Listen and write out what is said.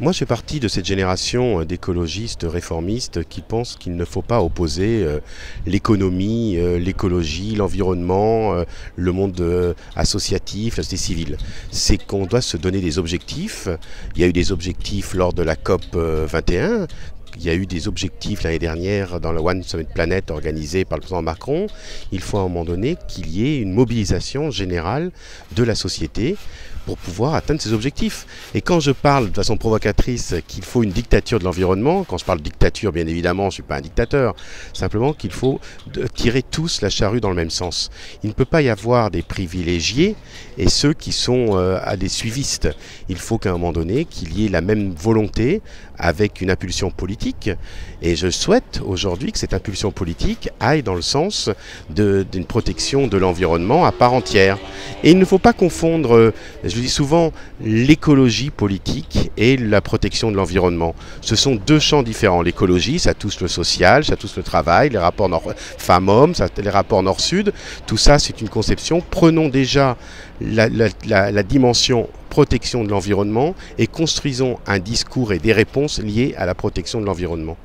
Moi, je fais partie de cette génération d'écologistes réformistes qui pensent qu'il ne faut pas opposer l'économie, l'écologie, l'environnement, le monde associatif, la société civile. C'est qu'on doit se donner des objectifs. Il y a eu des objectifs lors de la COP 21. Il y a eu des objectifs l'année dernière dans le One Summit Planet organisé par le président Macron. Il faut à un moment donné qu'il y ait une mobilisation générale de la société pour pouvoir atteindre ces objectifs. Et quand je parle de façon provocatrice qu'il faut une dictature de l'environnement, quand je parle de dictature, bien évidemment, je ne suis pas un dictateur, simplement qu'il faut tirer tous la charrue dans le même sens. Il ne peut pas y avoir des privilégiés et ceux qui sont à des suivistes. Il faut qu'à un moment donné, qu'il y ait la même volonté avec une impulsion politique. Et je souhaite aujourd'hui que cette impulsion politique aille dans le sens d'une protection de l'environnement à part entière. Et il ne faut pas confondre, je dis souvent, l'écologie politique et la protection de l'environnement. Ce sont deux champs différents. L'écologie, ça touche le social, ça touche le travail, les rapports femmes-hommes, les rapports nord-sud. Tout ça, c'est une conception. Prenons déjà la dimension protection de l'environnement et construisons un discours et des réponses liées à la protection de l'environnement.